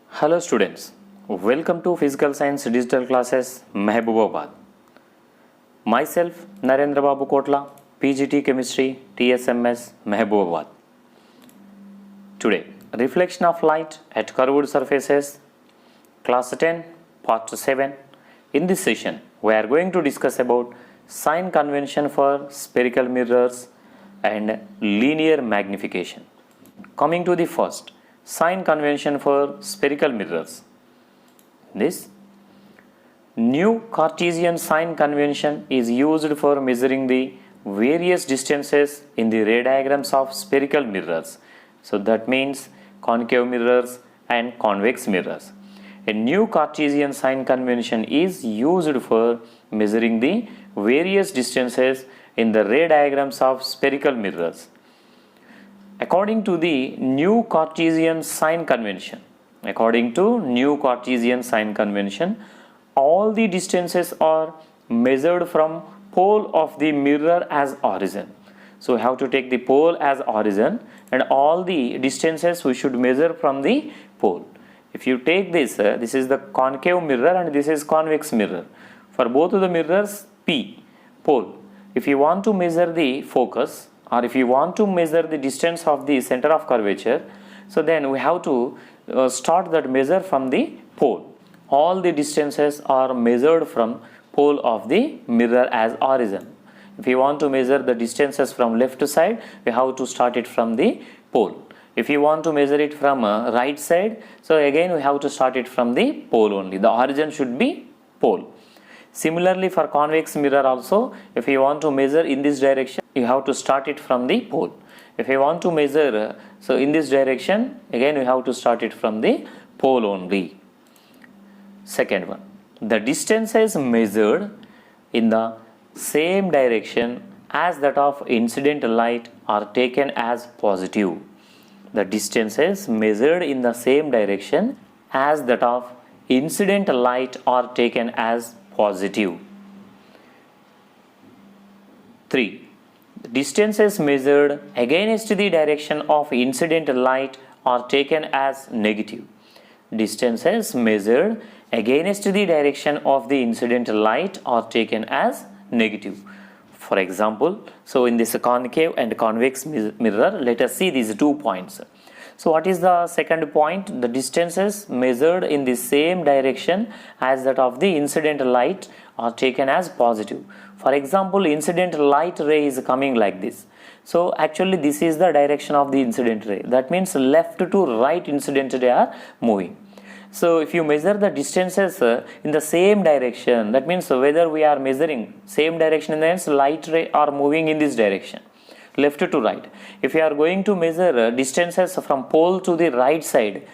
Hello students, welcome to Physical Science Digital Classes Mahabubabad. Myself Narendra Babu PGT Chemistry TSMS Mahabubabad. Today, reflection of light at curved surfaces, class 10, part 7. In this session, we are going to discuss about sign convention for spherical mirrors and linear magnification. Coming to the first, sign convention for spherical mirrors. This new Cartesian sign convention is used for measuring the various distances in the ray diagrams of spherical mirrors. So that means concave mirrors and convex mirrors. A new Cartesian sign convention is used for measuring the various distances in the ray diagrams of spherical mirrors. According to the new Cartesian sign convention, all the distances are measured from pole of the mirror as origin. So we have to take the pole as origin and all the distances we should measure from the pole. If you take this, this is the concave mirror and this is convex mirror. For both of the mirrors, P, pole. If you want to measure the focus, or if you want to measure the distance of the center of curvature, so then we have to start that measure from the pole. All the distances are measured from pole of the mirror as origin. If you want to measure the distances from left side, we have to start it from the pole. If you want to measure it from right side, so again we have to start it from the pole only. The origin should be pole. Similarly for convex mirror also, if you want to measure in this direction, you have to start it from the pole. If you want to measure so in this direction, again we have to start it from the pole only. Second one, the distances measured in the same direction as that of incident light are taken as positive. The distances measured in the same direction as that of incident light are taken as positive. 3. The distances measured against the direction of incident light are taken as negative. Distances measured against the direction of the incident light are taken as negative. For example, so in this concave and convex mirror, let us see these 2 points. So what is the second point? The distances measured in the same direction as that of the incident light are taken as positive. For example, incident light ray is coming like this. So actually this is the direction of the incident ray. That means left to right incident ray are moving. So if you measure the distances in the same direction, that means whether we are measuring same direction in the sense light ray are moving in this direction, left to right. If you are going to measure distances from pole to the right side,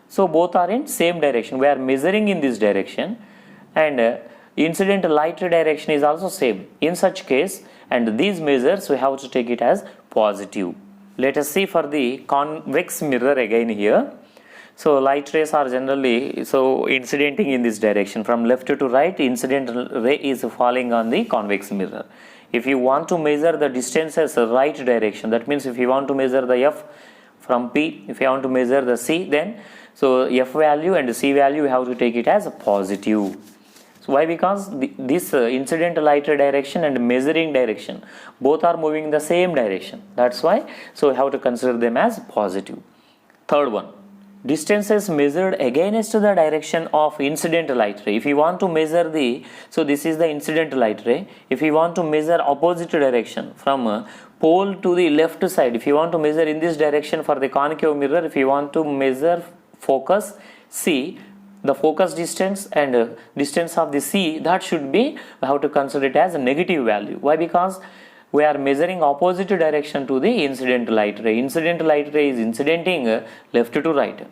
so both are in same direction. We are measuring in this direction and incident light direction is also same. In such case, and these measures we have to take it as positive. Let us see for the convex mirror again here. So light rays are generally incidenting in this direction from left to right. Incident ray is falling on the convex mirror. If you want to measure the distances right direction, that means if you want to measure the F from P, if you want to measure the C, then so F value and C value we have to take it as positive. So why? Because this incident light direction and measuring direction both are moving in the same direction. That's why so we have to consider them as positive. Third one, distances measured against the direction of incident light ray. If you want to measure so this is the incident light ray. If you want to measure opposite direction from pole to the left side, if you want to measure in this direction for the concave mirror, if you want to measure focus C, the focus distance and distance of the C, that should be, we have to consider it as a negative value. Why? Because we are measuring opposite direction to the incident light ray. Incident light ray is incidenting left to right.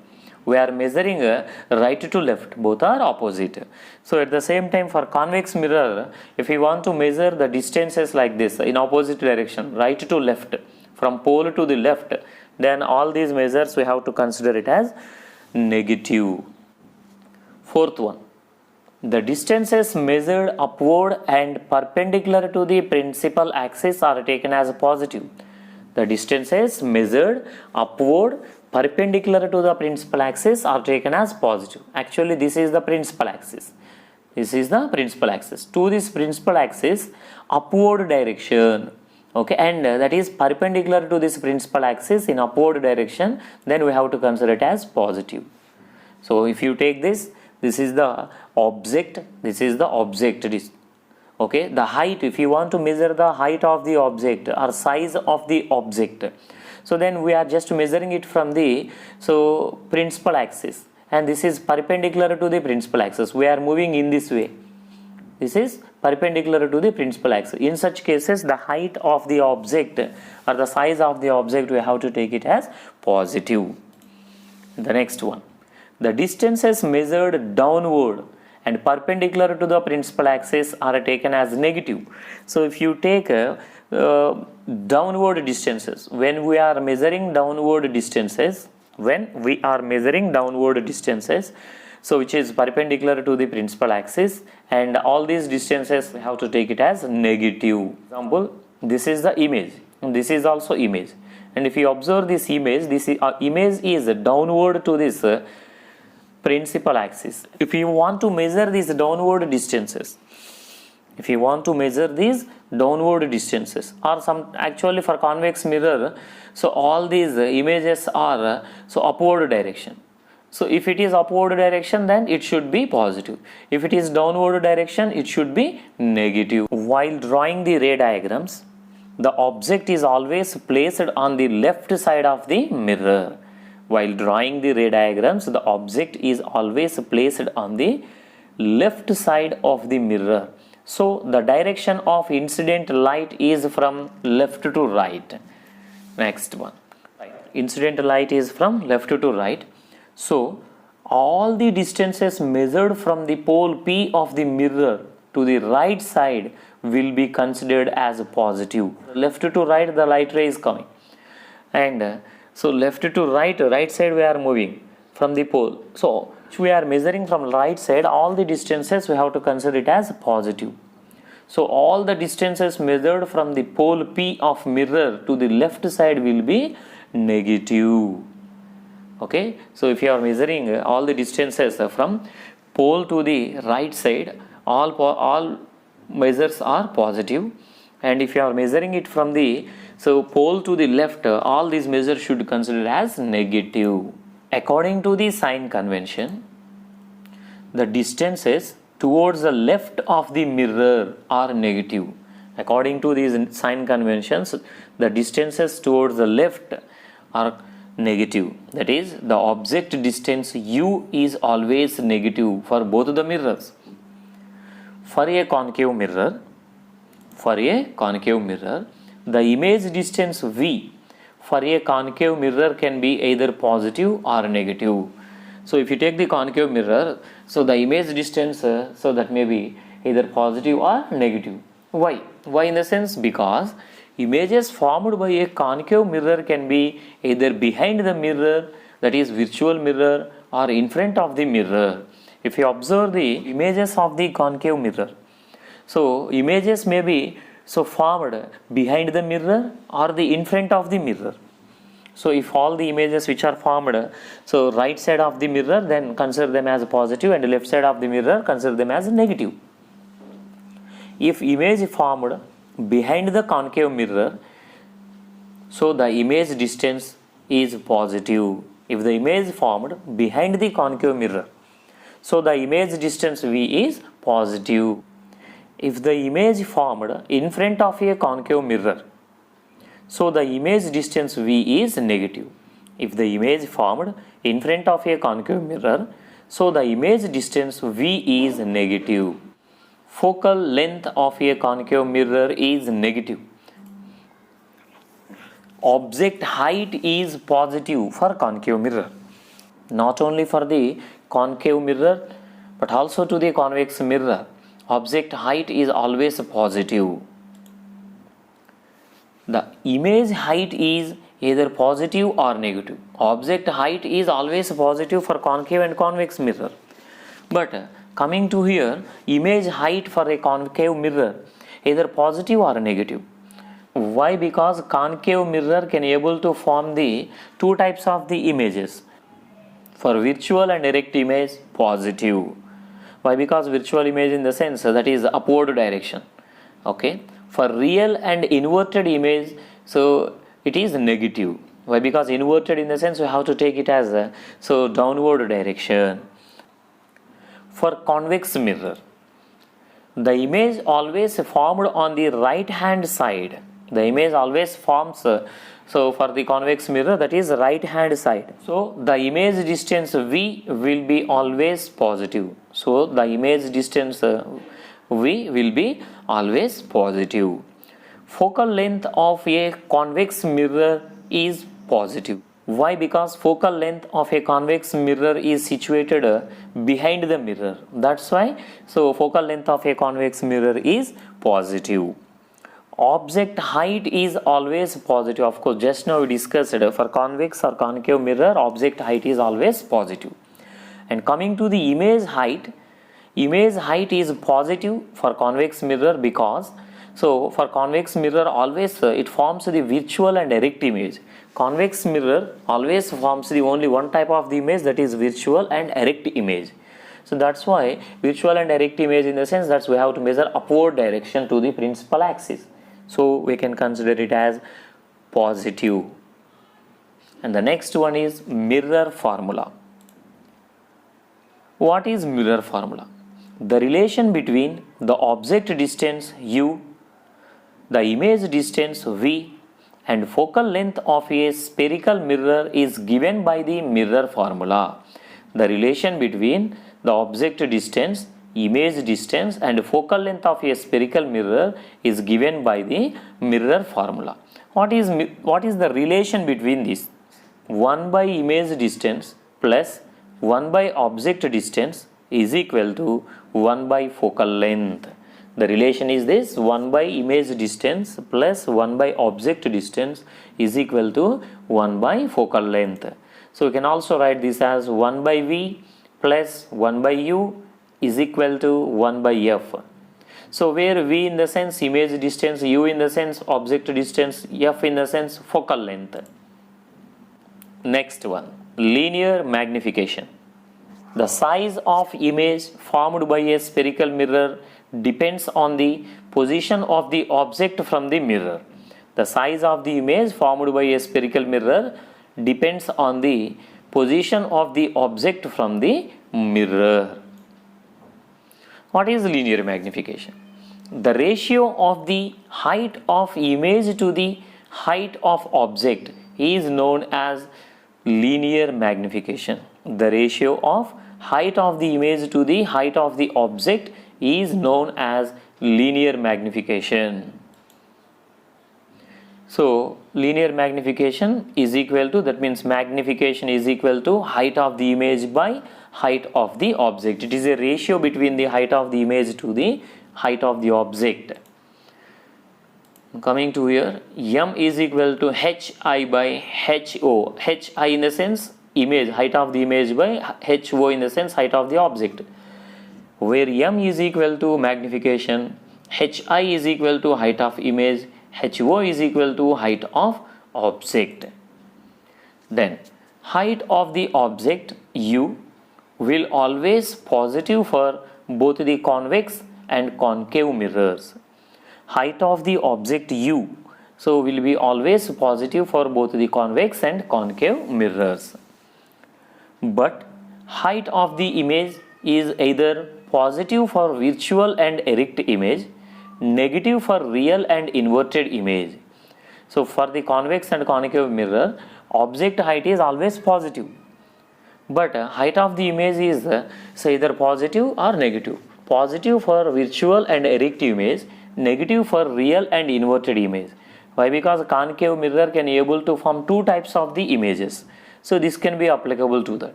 We are measuring right to left. Both are opposite. So at the same time for convex mirror, if we want to measure the distances like this in opposite direction, right to left, from pole to the left, then all these measures we have to consider it as negative. Fourth one, the distances measured upward and perpendicular to the principal axis are taken as positive. The distances measured upward perpendicular to the principal axis are taken as positive. Actually, this is the principal axis. This is the principal axis. To this principal axis, upward direction, okay, and that is perpendicular to this principal axis in upward direction, then we have to consider it as positive. So if you take this, this is the object, this is the object, okay, the height, if you want to measure the height of the object or size of the object, so then we are just measuring it from the principal axis, and this is perpendicular to the principal axis. We are moving in this way. This is perpendicular to the principal axis. In such cases, the height of the object or the size of the object, we have to take it as positive. The next one, the distances measured downward and perpendicular to the principal axis are taken as negative. So if you take downward distances, when we are measuring downward distances, so which is perpendicular to the principal axis, and all these distances we have to take it as negative. Example, this is the image, and this is also image, and if you observe this image, image is downward to this principal axis. If you want to measure these downward distances, or some, actually for convex mirror, so all these images are upward direction. So if it is upward direction, then it should be positive. If it is downward direction, it should be negative. While drawing the ray diagrams, the object is always placed on the left side of the mirror. While drawing the ray diagrams, the object is always placed on the left side of the mirror. So the direction of incident light is from left to right. Next one, incident light is from left to right. So all the distances measured from the pole P of the mirror to the right side will be considered as positive. Left to right, the light ray is coming, and so left to right side we are moving from the pole. So we are measuring from right side, all the distances we have to consider it as positive. So all the distances measured from the pole P of mirror to the left side will be negative. Okay, so if you are measuring all the distances from pole to the right side, all measures are positive, and if you are measuring it from the pole to the left, all these measures should consider as negative. According to the sign convention, the distances towards the left of the mirror are negative. According to these sign conventions, the distances towards the left are negative. That is, the object distance u is always negative for both the mirrors. For a concave mirror, the image distance v for a concave mirror can be either positive or negative. So if you take the concave mirror, so the image distance, so that may be either positive or negative. Why? Why in the sense? Because images formed by a concave mirror can be either behind the mirror, that is virtual mirror, or in front of the mirror. If you observe the images of the concave mirror, so images may be formed behind the mirror or the in front of the mirror. So if all the images which are formed, so right side of the mirror, then consider them as positive, and left side of the mirror, consider them as negative. If image formed behind the concave mirror, so the image distance is positive. If the image formed behind the concave mirror, so the image distance v is positive. If the image formed in front of a concave mirror, so the image distance v is negative. If the image formed in front of a concave mirror, so the image distance v is negative. Focal length of a concave mirror is negative. Object height is positive for concave mirror. Not only for the concave mirror, but also to the convex mirror, object height is always positive. The image height is either positive or negative. Object height is always positive for concave and convex mirror. But coming to here, image height for a concave mirror, either positive or negative. Why? Because concave mirror can able to form the two types of the images. For virtual and erect image, positive. Why? Because virtual image in the sense that is upward direction. Okay. For real and inverted image, so it is negative. Why? Because inverted in the sense we have to take it as a downward direction. For convex mirror, the image always formed on the right hand side. The image always forms for the convex mirror, that is right hand side. So the image distance V will be always positive. So the image distance V will be always positive. Focal length of a convex mirror is positive. Why? Because focal length of a convex mirror is situated behind the mirror. That's why focal length of a convex mirror is positive. Object height is always positive. Of course, just now we discussed for convex or concave mirror, object height is always positive. And coming to the image height is positive for convex mirror because for convex mirror always it forms the virtual and erect image. Convex mirror always forms the only one type of the image, that is virtual and erect image. So that's why virtual and erect image in the sense that we have to measure upward direction to the principal axis. So we can consider it as positive. And the next one is mirror formula. What is mirror formula? The relation between the object distance u, the image distance v, and focal length of a spherical mirror is given by the mirror formula. The relation between the object distance, image distance, and focal length of a spherical mirror is given by the mirror formula. What is the relation between this? 1 by image distance plus 1 by object distance is equal to 1 by focal length. The relation is this: 1 by image distance plus 1 by object distance is equal to 1 by focal length. So we can also write this as 1 by v plus 1 by u is equal to 1 by f. So where v in the sense image distance, u in the sense object distance, f in the sense focal length. Next one, linear magnification. The size of image formed by a spherical mirror depends on the position of the object from the mirror. The size of the image formed by a spherical mirror depends on the position of the object from the mirror. What is linear magnification? The ratio of the height of image to the height of object is known as linear magnification. The ratio of height of the image to the height of the object is known as linear magnification. So linear magnification is equal to, that means magnification is equal to height of the image by height of the object. It is a ratio between the height of the image to the height of the object. Coming to here, m is equal to hi by ho. Hi in the sense image, height of the image, by ho in the sense height of the object. Where m is equal to magnification, hi is equal to height of image, ho is equal to height of object. Then height of the object u will always positive for both the convex and concave mirrors. Height of the object u will be always positive for both the convex and concave mirrors. But height of the image is either positive for virtual and erect image, negative for real and inverted image. So for the convex and concave mirror, object height is always positive, but height of the image is either positive or negative. Positive for virtual and erect image, negative for real and inverted image. Why? Because concave mirror can able to form two types of the images. So this can be applicable to that.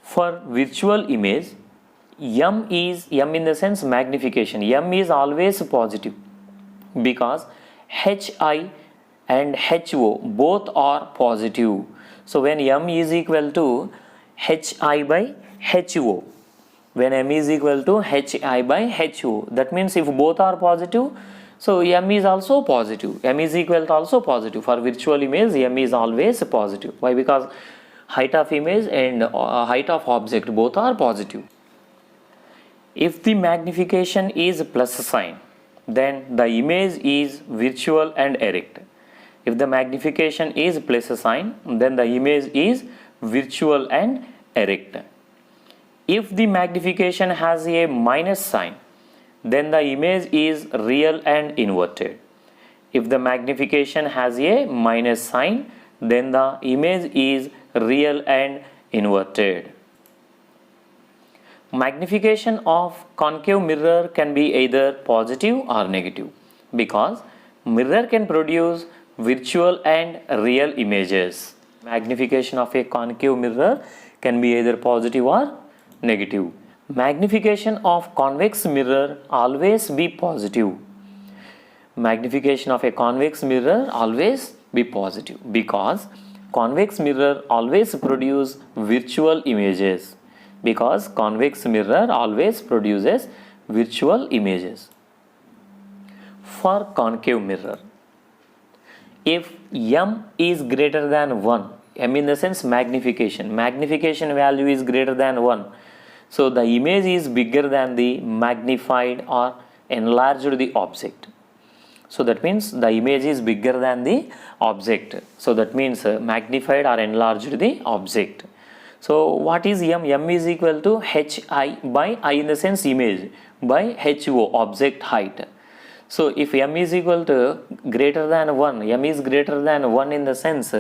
For virtual image, m in the sense magnification, m is always positive because hi and ho both are positive. So when m is equal to hi by ho, when m is equal to hi by ho, that means if both are positive, So m is also positive. M is equal to also positive. For virtual image, m is always positive. Why? Because height of image and height of object both are positive. If the magnification is plus sign, then the image is virtual and erect. If the magnification is plus sign, then the image is virtual and erect. If the magnification has a minus sign, then the image is real and inverted. If the magnification has a minus sign, then the image is real and inverted. Magnification of concave mirror can be either positive or negative, because mirror can produce virtual and real images. Magnification of a concave mirror can be either positive or negative. Magnification of convex mirror always be positive. Magnification of a convex mirror always be positive, because convex mirror always produce virtual images. Because convex mirror always produces virtual images. For concave mirror, if m is greater than 1, m in the sense magnification value is greater than 1, so the image is bigger than the magnified or enlarged the object. So that means the image is bigger than the object. So that means magnified or enlarged the object. So what is m? M is equal to hi by I in the sense image by ho, object height. So if m is equal to greater than 1, m is greater than 1 in the sense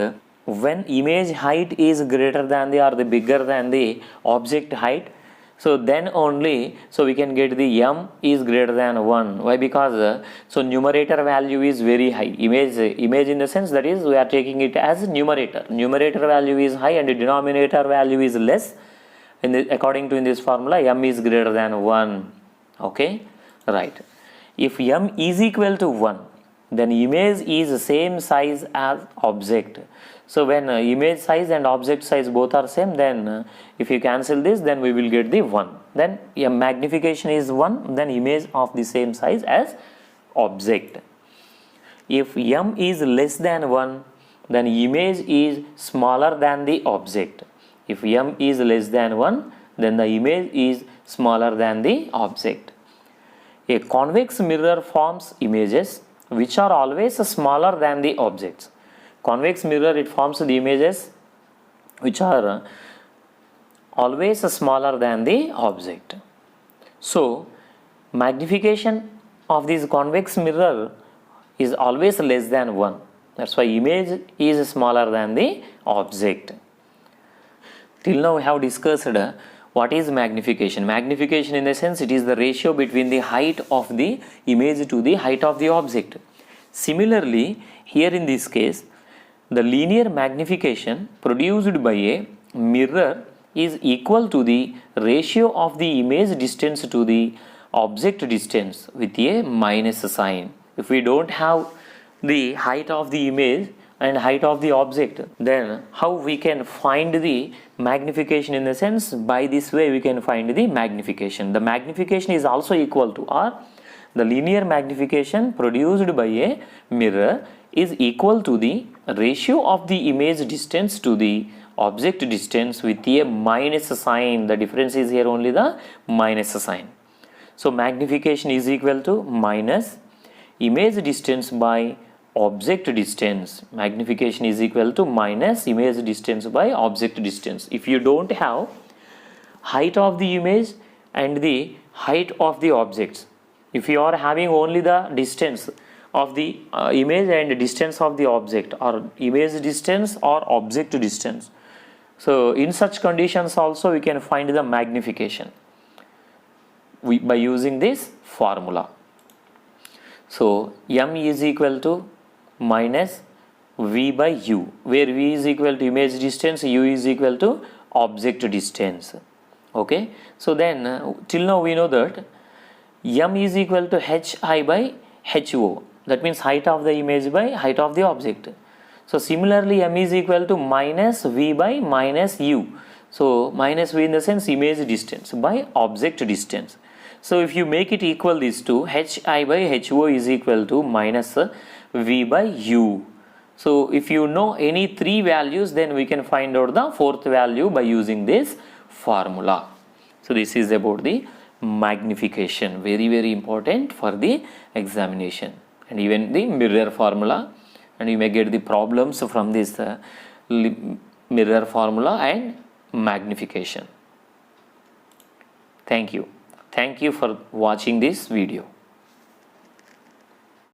when image height is greater than the or the bigger than the object height, so then only so we can get the m is greater than 1. Why? Because so numerator value is very high. Image in the sense, that is we are taking it as numerator value is high and denominator value is less. According to in this formula, m is greater than 1. Okay, right. If m is equal to 1, then image is the same size as object. So when image size and object size both are same, then if you cancel this, then we will get the 1. Then magnification is 1, then image of the same size as object. If m is less than 1, then image is smaller than the object. If m is less than 1, then the image is smaller than the object. A convex mirror forms images which are always smaller than the objects. Convex mirror, it forms the images which are always smaller than the object. So magnification of this convex mirror is always less than 1. That's why image is smaller than the object. Till now we have discussed what is magnification. Magnification in the sense, it is the ratio between the height of the image to the height of the object. Similarly, here in this case, the linear magnification produced by a mirror is equal to the ratio of the image distance to the object distance with a minus sign. If we don't have the height of the image and height of the object, then how we can find the magnification? In the sense, by this way we can find the magnification. The magnification is also equal to, or the linear magnification produced by a mirror is equal to the ratio of the image distance to the object distance with a minus sign. The difference is here only the minus sign. So magnification is equal to minus image distance by object distance. Magnification is equal to minus image distance by object distance. If you don't have height of the image and the height of the objects, if you are having only the distance of the image and distance of the object, or image distance or object distance, so in such conditions also we can find the magnification by using this formula. So m is equal to minus v by u, where v is equal to image distance, u is equal to object distance. Okay, so then till now we know that m is equal to hi by ho, that means height of the image by height of the object. So similarly, m is equal to minus v by minus u. So minus v in the sense image distance by object distance. So if you make it equal these two, Hi by HO is equal to minus V by U. So if you know any three values, then we can find out the fourth value by using this formula. So this is about the magnification, very important for the examination, and even the mirror formula, and you may get the problems from this mirror formula and magnification. Thank you for watching this video.